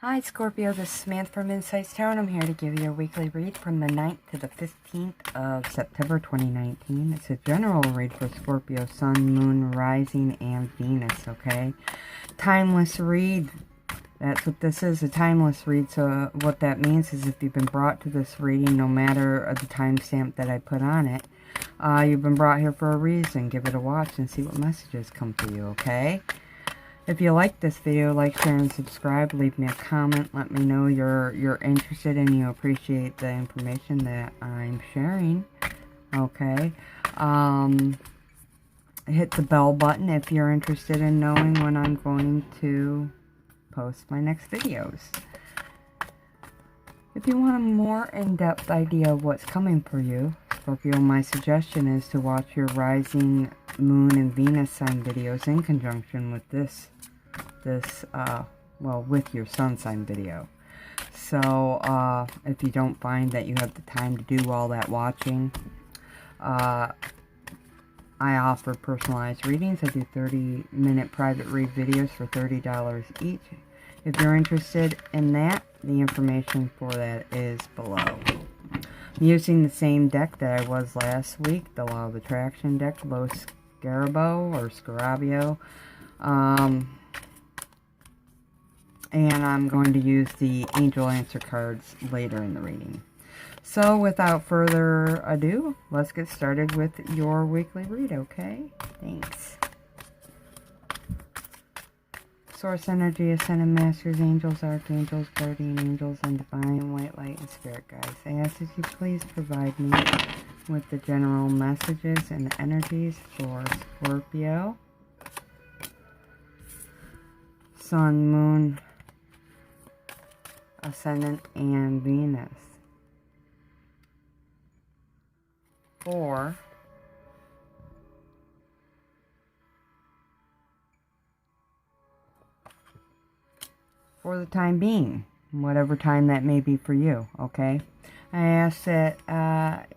Hi Scorpio, this is Samantha from Insights Tarot, and I'm here to give you a weekly read from the 9th to the 15th of September 2019. It's a general read for Scorpio, Sun, Moon, Rising, and Venus, okay? Timeless read. That's what this is, a timeless read. So what that means is if you've been brought to this reading, no matter the timestamp that I put on it, you've been brought here for a reason. Give it a watch and see what messages come for you, okay? If you like this video, like, share, and subscribe. Leave me a comment. Let me know you're interested and you appreciate the information that I'm sharing. Okay. Hit the bell button if you're interested in knowing when I'm going to post my next videos. If you want a more in-depth idea of what's coming for you, Scorpio, my suggestion is to watch your rising moon and Venus sign videos in conjunction with with your sun sign video. So, if you don't find that you have the time to do all that watching, I offer personalized readings. I do 30-minute private read videos for $30 each. If you're interested in that, the information for that is below. I'm using the same deck that I was last week, the Law of Attraction deck, Scarabeo or Scarabeo. And I'm going to use the Angel Answer cards later in the reading. So without further ado, let's get started with your weekly read, okay? Thanks. Source energy, ascended masters, angels, archangels, guardian angels, and divine white light and spirit guides. I ask that you please provide me with the general messages and energies for Scorpio, Sun, Moon, Ascendant, and Venus. For the time being, whatever time that may be for you, okay? I ask that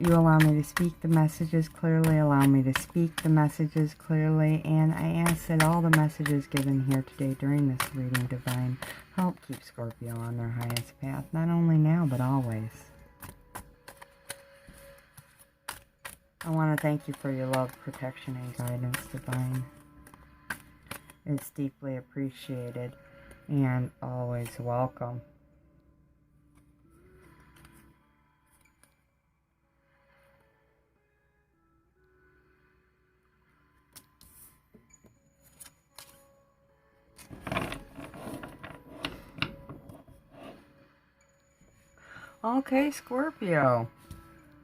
you allow me to speak the messages clearly, allow me to speak the messages clearly, and I ask that all the messages given here today during this reading, divine, help keep Scorpio on their highest path, not only now, but always. I want to thank you for your love, protection, and guidance, divine. It's deeply appreciated and always welcome. Okay, Scorpio.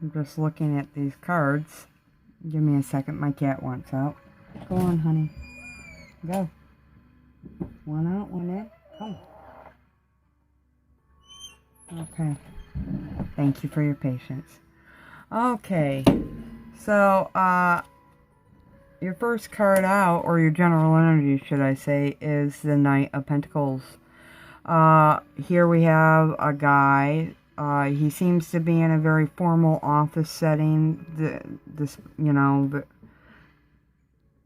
I'm just looking at these cards. Give me a second. My cat wants out. Go on, honey. Go. One out, one in. Come. Okay. Thank you for your patience. Okay. So, your first card out, or your general energy, should I say, is the Knight of Pentacles. Here we have a guy. He seems to be in a very formal office setting.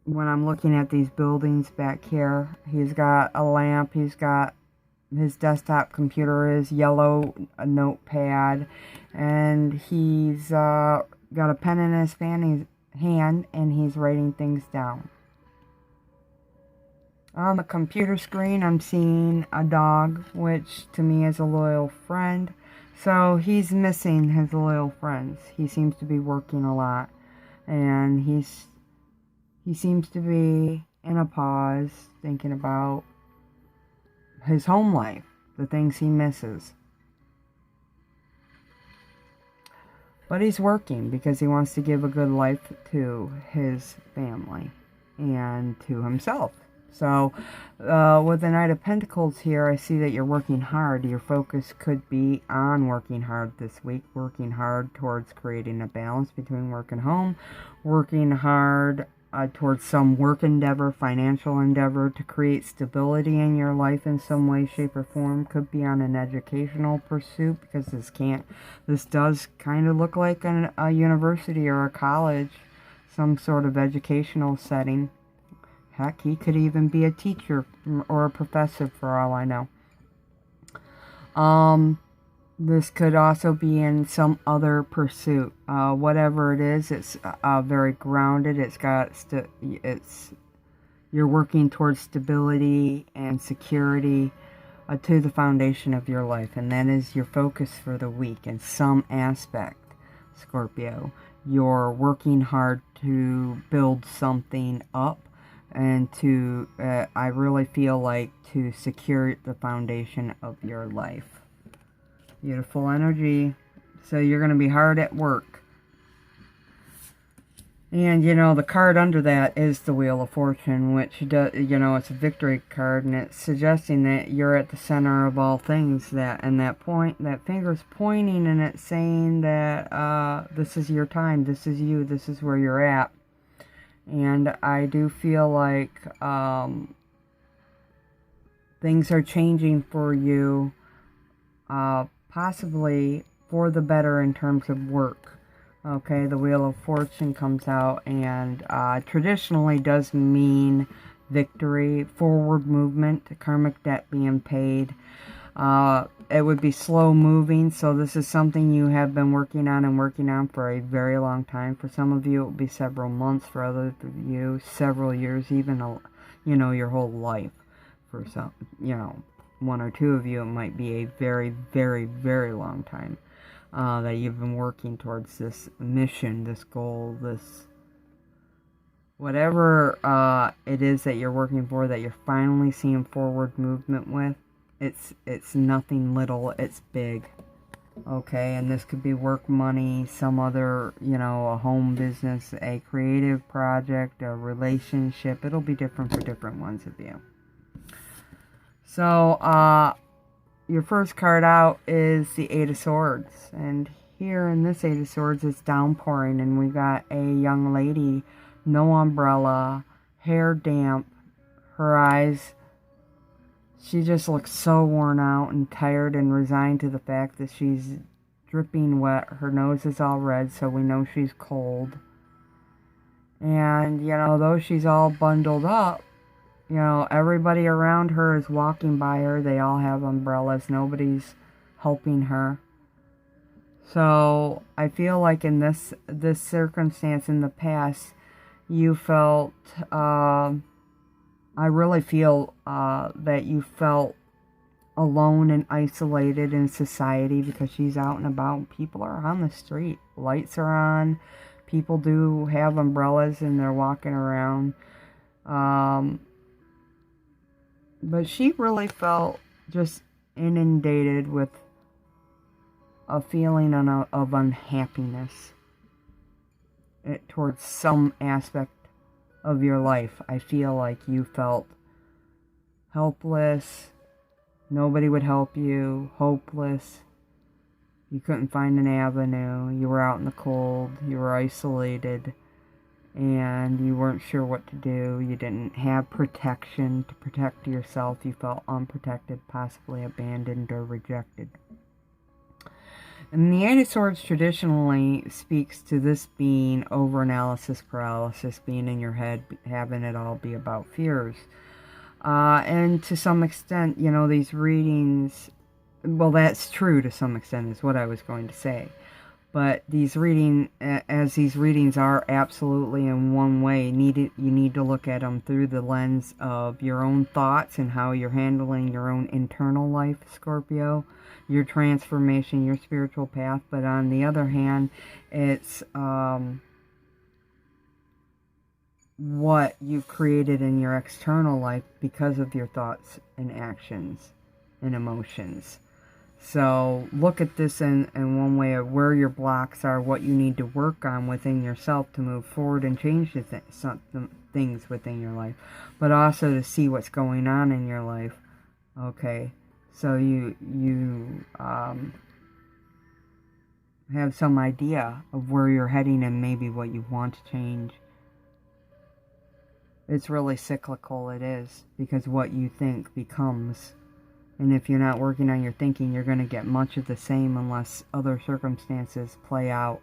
When I'm looking at these buildings back here, he's got a lamp. He's got his desktop computer is yellow, a notepad, and he's got a pen in his hand, and he's writing things down. On the computer screen, I'm seeing a dog, which to me is a loyal friend. So he's missing his loyal friends. He seems to be working a lot, and he seems to be in a pause, thinking about his home life, the things he misses. But he's working because he wants to give a good life to his family and to himself. So, with the Knight of Pentacles here, I see that you're working hard. Your focus could be on working hard this week, working hard towards creating a balance between work and home, working hard towards some work endeavor, financial endeavor, to create stability in your life in some way, shape, or form. Could be on an educational pursuit, because this does kind of look like a university or a college, some sort of educational setting. Heck, he could even be a teacher or a professor for all I know. This could also be in some other pursuit. Whatever it is, it's very grounded. You're working towards stability and security to the foundation of your life, and that is your focus for the week in some aspect, Scorpio. You're working hard to build something up and to, I really feel like, to secure the foundation of your life. Beautiful energy. So you're going to be hard at work. And, the card under that is the Wheel of Fortune, which, it's a victory card, and it's suggesting that you're at the center of all things. That finger's pointing, and it's saying that this is your time, this is you, this is where you're at. And I do feel like things are changing for you, possibly for the better in terms of work. Okay, the Wheel of Fortune comes out, and traditionally does mean victory, forward movement, karmic debt being paid. It would be slow moving, so this is something you have been working on for a very long time. For some of you, it will be several months. For others of you, several years, even, your whole life. For some, one or two of you, it might be a very, very, very long time. That you've been working towards this mission, this goal, this whatever it is that you're working for, that you're finally seeing forward movement with. It's nothing little, it's big. Okay, and this could be work, money, some other, a home business, a creative project, a relationship. It'll be different for different ones of you. So, your first card out is the Eight of Swords. And here in this Eight of Swords, it's downpouring. And we got a young lady, no umbrella, hair damp, her eyes. She just looks so worn out and tired and resigned to the fact that she's dripping wet. Her nose is all red, so we know she's cold. And, though she's all bundled up, everybody around her is walking by her. They all have umbrellas. Nobody's helping her. So I feel like in this circumstance in the past, you felt, I really feel that you felt alone and isolated in society because she's out and about. People are on the street. Lights are on. People do have umbrellas and they're walking around. But she really felt just inundated with a feeling of unhappiness towards some aspect of your life. I feel like you felt helpless. Nobody would help you. Hopeless. You couldn't find an avenue. You were out in the cold. You were isolated. And you weren't sure what to do. You didn't have protection to protect yourself. You felt unprotected, possibly abandoned or rejected. And the Eight of Swords traditionally speaks to this being over-analysis paralysis, being in your head, having it all be about fears. And to some extent, these readings, well, that's true to some extent is what I was going to say. But these readings are absolutely in one way, you need to look at them through the lens of your own thoughts and how you're handling your own internal life, Scorpio, your transformation, your spiritual path. But on the other hand, it's what you've created in your external life because of your thoughts and actions and emotions. So look at this in one way of where your blocks are, what you need to work on within yourself to move forward and change some things within your life. But also to see what's going on in your life. Okay, so you have some idea of where you're heading and maybe what you want to change. It's really cyclical, it is, because what you think becomes. And if you're not working on your thinking, you're going to get much of the same unless other circumstances play out.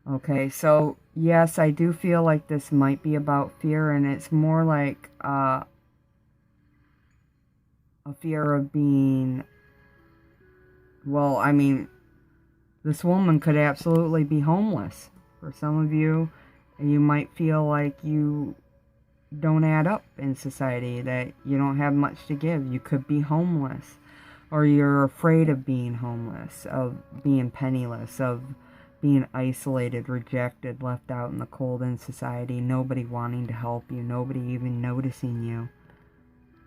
Okay, so yes, I do feel like this might be about fear, and it's more like a fear of being, well, I mean, this woman could absolutely be homeless. For some of you, you might feel like you don't add up in society, that you don't have much to give. You could be homeless, or you're afraid of being homeless, of being penniless, of being isolated, rejected, left out in the cold in society, nobody wanting to help you, nobody even noticing you.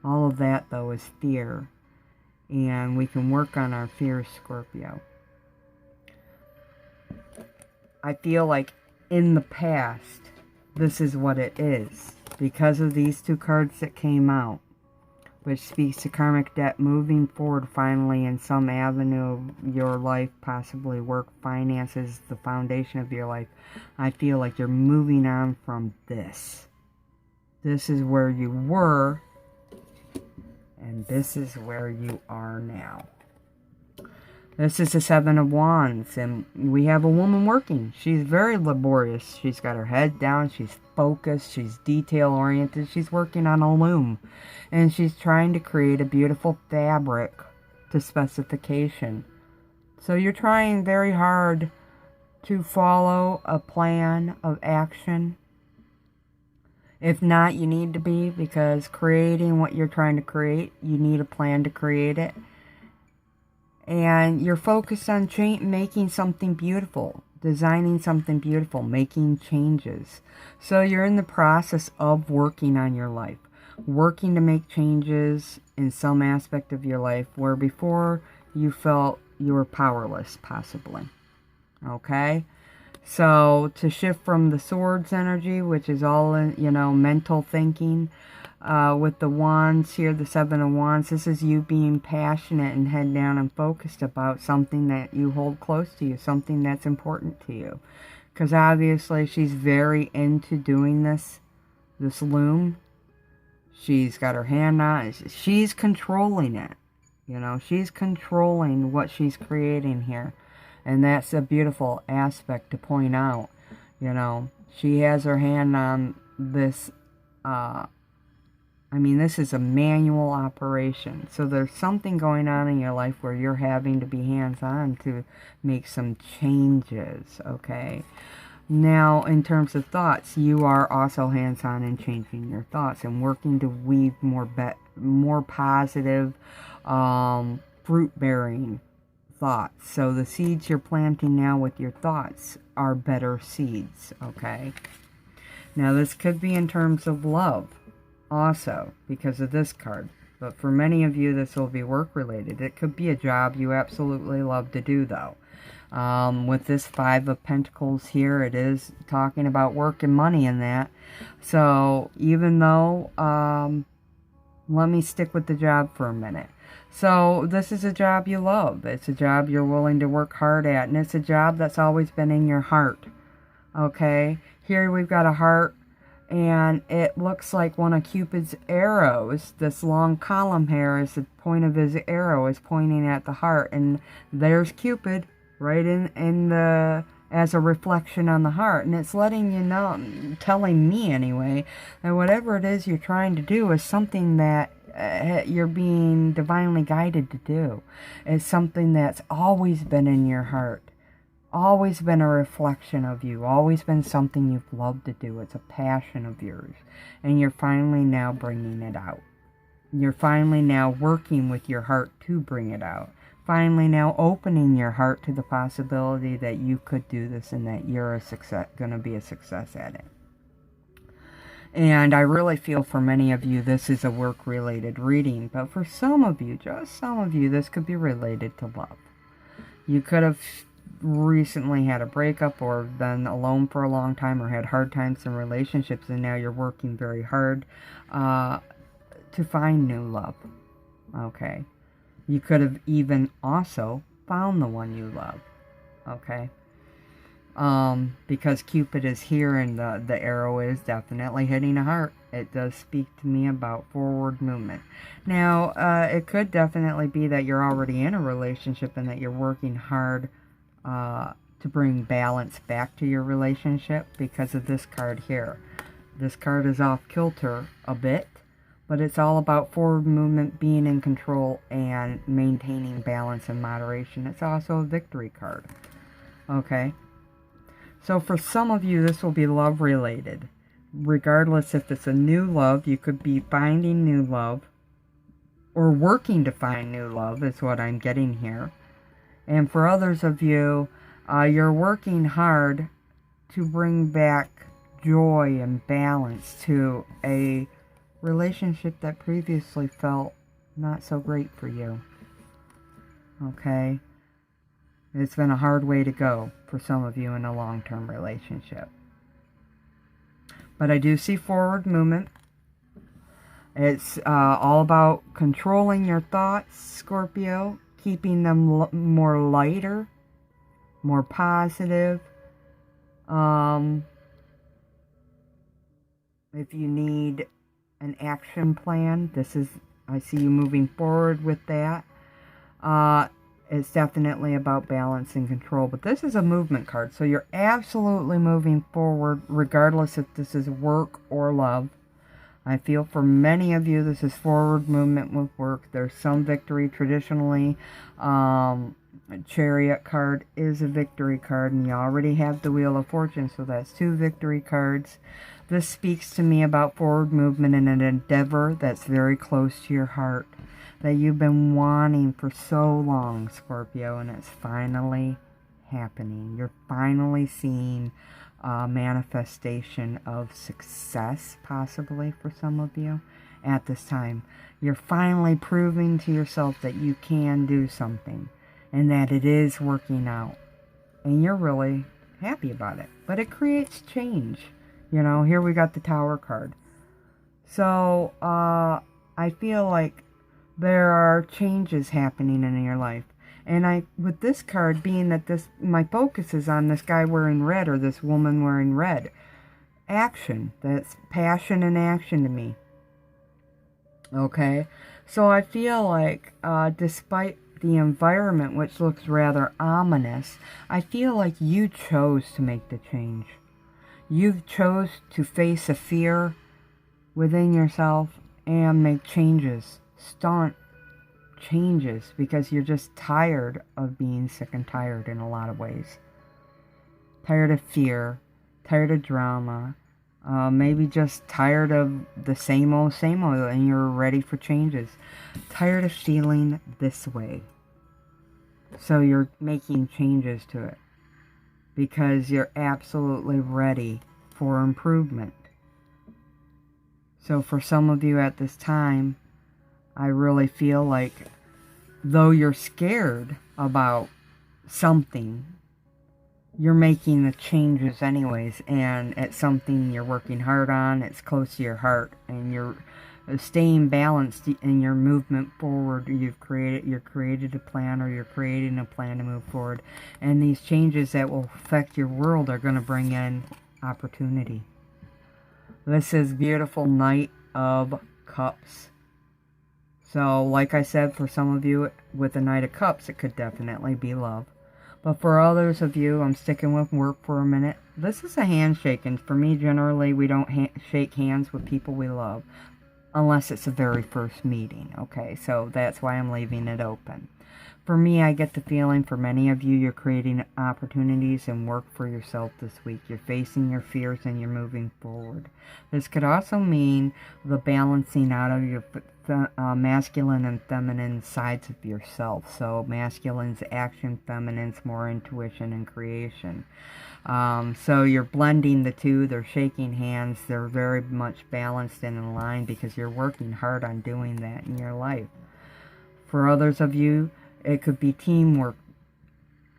All of that, though, is fear. And we can work on our fears, Scorpio. I feel like in the past, this is what it is. Because of these two cards that came out, which speaks to karmic debt moving forward finally in some avenue of your life, possibly work, finances, the foundation of your life. I feel like you're moving on from this. This is where you were, and this is where you are now. This is the Seven of Wands, and we have a woman working. She's very laborious. She's got her head down. She's focused. She's detail-oriented. She's working on a loom, and she's trying to create a beautiful fabric to specification. So you're trying very hard to follow a plan of action. If not, you need to be, because creating what you're trying to create, you need a plan to create it. And you're focused on making something beautiful, designing something beautiful, making changes. So you're in the process of working on your life, working to make changes in some aspect of your life where before you felt you were powerless, possibly. Okay? So to shift from the swords energy, which is all in, mental thinking, with the wands here, the Seven of Wands, this is you being passionate and head down and focused about something that you hold close to you, something that's important to you. Because obviously she's very into doing this loom. She's got her hand on it. She's controlling it. She's controlling what she's creating here. And that's a beautiful aspect to point out. She has her hand on this, this is a manual operation. So there's something going on in your life where you're having to be hands-on to make some changes, okay? Now, in terms of thoughts, you are also hands-on in changing your thoughts and working to weave more positive, fruit-bearing thoughts. So the seeds you're planting now with your thoughts are better seeds, okay? Now, this could be in terms of love also, because of this card. But for many of you, this will be work-related. It could be a job you absolutely love to do, though. With this Five of Pentacles here, it is talking about work and money in that. So, even though, let me stick with the job for a minute. So, this is a job you love. It's a job you're willing to work hard at. And it's a job that's always been in your heart. Okay? Here we've got a heart. And it looks like one of Cupid's arrows. This long column here is the point of his arrow is pointing at the heart. And there's Cupid right in the, as a reflection on the heart. And it's letting you know, telling me anyway, that whatever it is you're trying to do is something that you're being divinely guided to do. It's something that's always been in your heart. Always been a reflection of you, always been something you've loved to do. It's a passion of yours, and you're finally now bringing it out. You're finally now working with your heart to bring it out. Finally now opening your heart to the possibility that you could do this and that you're going to be a success at it. And I really feel for many of you this is a work-related reading, but for some of you, just some of you, this could be related to love. You could have recently had a breakup or been alone for a long time or had hard times in relationships, and now you're working very hard to find new love. Okay. You could have even also found the one you love. Okay. Because Cupid is here and the arrow is definitely hitting a heart. It does speak to me about forward movement. Now, it could definitely be that you're already in a relationship and that you're working hard to bring balance back to your relationship because of this card here. This card is off kilter a bit, But it's all about forward movement, being in control, and maintaining balance and moderation. It's also a victory card. Okay? So for some of you, this will be love related. Regardless if it's a new love, you could be finding new love or working to find new love is what I'm getting here. And for others of you, you're working hard to bring back joy and balance to a relationship that previously felt not so great for you. Okay? It's been a hard way to go for some of you in a long-term relationship. But I do see forward movement. It's all about controlling your thoughts, Scorpio, keeping them more lighter, more positive. If you need an action plan, I see you moving forward with that. It's definitely about balance and control, but this is a movement card, so you're absolutely moving forward regardless if this is work or love. I feel for many of you this is forward movement with work. There's some victory. Traditionally, a Chariot card is a victory card, and you already have the Wheel of Fortune, so that's 2 victory cards. This speaks to me about forward movement in an endeavor that's very close to your heart, that you've been wanting for so long, Scorpio, and it's finally happening. You're finally seeing a manifestation of success, possibly for some of you, at this time. You're finally proving to yourself that you can do something and that it is working out. And you're really happy about it. But it creates change. You know, here we got the Tower card. So, I feel like there are changes happening in your life. And with this card being that my focus is on this guy wearing red or this woman wearing red. Action. That's passion and action to me. Okay? So I feel like, despite the environment, which looks rather ominous, I feel like you chose to make the change. You chose to face a fear within yourself and make changes. Stunt changes, because you're just tired of being sick and tired in a lot of ways. Tired of fear, tired of drama, maybe just tired of the same old, and you're ready for changes. Tired of feeling this way. So you're making changes to it because you're absolutely ready for improvement. So for some of you at this time, I really feel like, though you're scared about something, you're making the changes anyways, and it's something you're working hard on, it's close to your heart, and you're staying balanced in your movement forward. You're creating a plan to move forward, and these changes that will affect your world are going to bring in opportunity. This is beautiful Knight of Cups. So, like I said, for some of you with the Knight of Cups, it could definitely be love. But for others of you, I'm sticking with work for a minute. This is a handshake, and for me, generally, we don't shake hands with people we love unless it's the very first meeting, okay? So that's why I'm leaving it open. For me, I get the feeling for many of you, you're creating opportunities and work for yourself this week. You're facing your fears and you're moving forward. This could also mean the balancing out of your masculine and feminine sides of yourself. So masculine's action, feminine's more intuition and creation. So you're blending the two. They're shaking hands. They're very much balanced and in line because you're working hard on doing that in your life. For others of you, it could be teamwork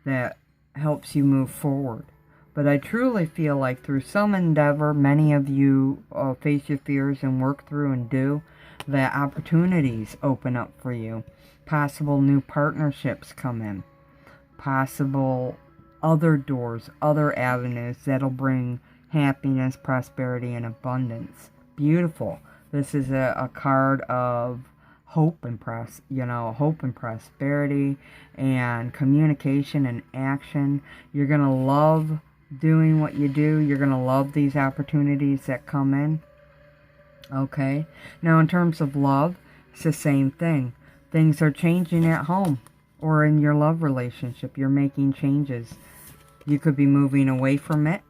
that helps you move forward. But I truly feel like through some endeavor, many of you face your fears and work through and do, that opportunities open up for you. Possible new partnerships come in. Possible other doors, other avenues that'll bring happiness, prosperity, and abundance. Beautiful. This is a card of hope and prosperity and communication and action. You're going to love doing what you do. You're going to love these opportunities that come in. Okay? Now, in terms of love, it's the same thing. Things are changing at home or in your love relationship. You're making changes. You could be moving away from it,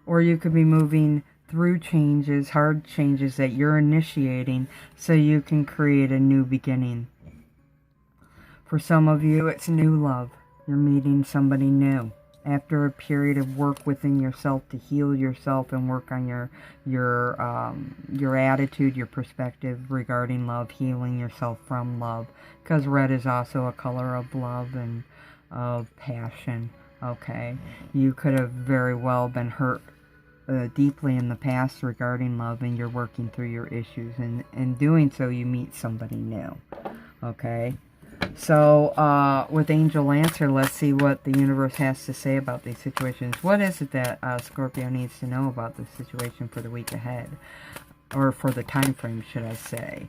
or you could be moving through changes, hard changes that you're initiating so you can create a new beginning. For some of you, it's new love. You're meeting somebody new. After a period of work within yourself to heal yourself and work on your attitude, your perspective regarding love, healing yourself from love. Because red is also a color of love and of passion. Okay, you could have very well been hurt deeply in the past regarding love, and you're working through your issues. And in doing so, you meet somebody new. Okay. So, with Angel Answer, let's see what the universe has to say about these situations. What is it that Scorpio needs to know about this situation for the week ahead? Or for the time frame, should I say.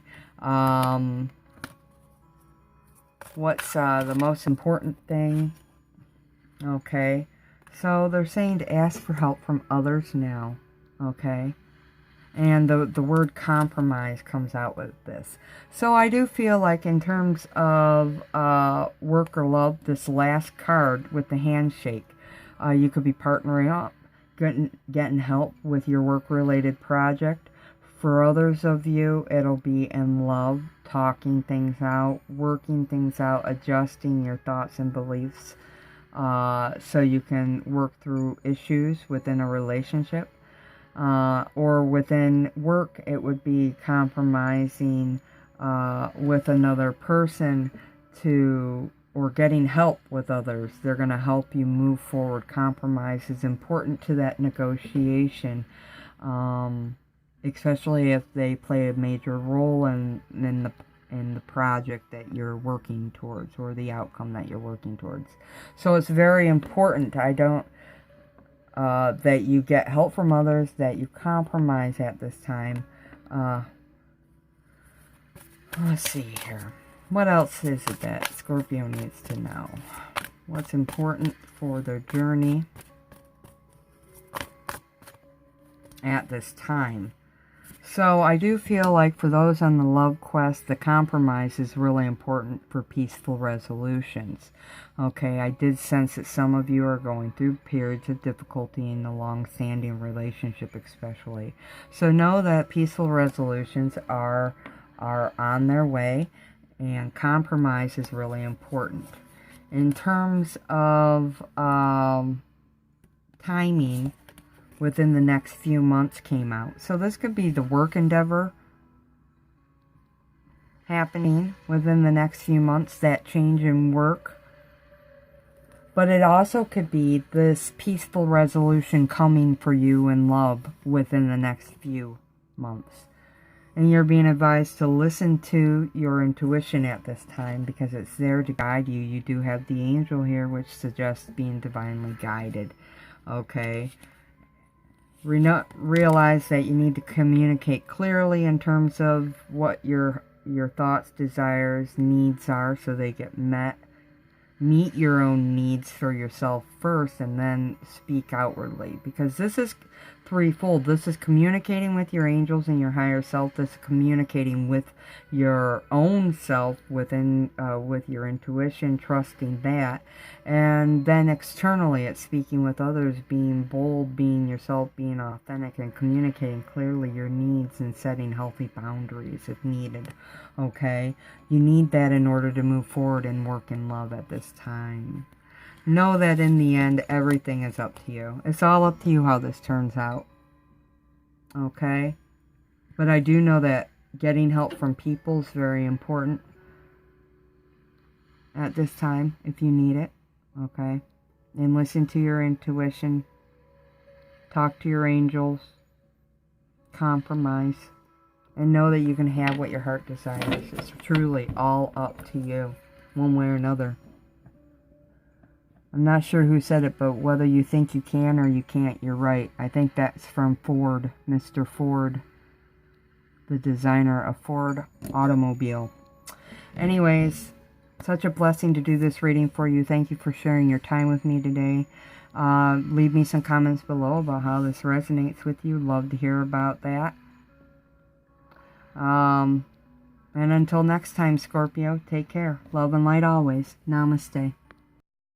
What's the most important thing? Okay. So, they're saying to ask for help from others now. Okay. And the word compromise comes out with this. So I do feel like in terms of work or love, this last card with the handshake, you could be partnering up, getting help with your work-related project. For others of you, it'll be in love, talking things out, working things out, adjusting your thoughts and beliefs so you can work through issues within a relationship. Or within work, it would be compromising with another person or getting help with others. They're going to help you move forward. Compromise is important to that negotiation, especially if they play a major role in the project that you're working towards, or the outcome that you're working towards. So it's very important. That you get help from others, that you compromise at this time. Let's see here. What else is it that Scorpio needs to know? What's important for their journey at this time? So I do feel like for those on the love quest, the compromise is really important for peaceful resolutions. Okay, I did sense that some of you are going through periods of difficulty in a long-standing relationship especially. So know that peaceful resolutions are on their way, and compromise is really important. In terms of timing, within the next few months came out. So this could be the work endeavor happening within the next few months, that change in work. But it also could be this peaceful resolution coming for you in love within the next few months. And you're being advised to listen to your intuition at this time, because it's there to guide you. You do have the angel here, which suggests being divinely guided. Okay. Realize that you need to communicate clearly in terms of what your thoughts, desires, needs are, so they get met. Meet your own needs for yourself first, and then speak outwardly, because this is threefold. This is communicating with your angels and your higher self. This is communicating with your own self within with your intuition, trusting that. And then externally, it's speaking with others, being bold, being yourself, being authentic, and communicating clearly your needs and setting healthy boundaries if needed. Okay? You need that in order to move forward and work in love at this time. Know that in the end, everything is up to you. It's all up to you how this turns out. Okay? But I do know that getting help from people is very important at this time, if you need it. Okay? And listen to your intuition. Talk to your angels. Compromise. And know that you can have what your heart desires. It's truly all up to you, one way or another. I'm not sure who said it, but whether you think you can or you can't, you're right. I think that's from Ford, Mr. Ford, the designer of Ford automobile. Anyways, such a blessing to do this reading for you. Thank you for sharing your time with me today. Leave me some comments below about how this resonates with you. Love to hear about that. And until next time, Scorpio, take care. Love and light always. Namaste.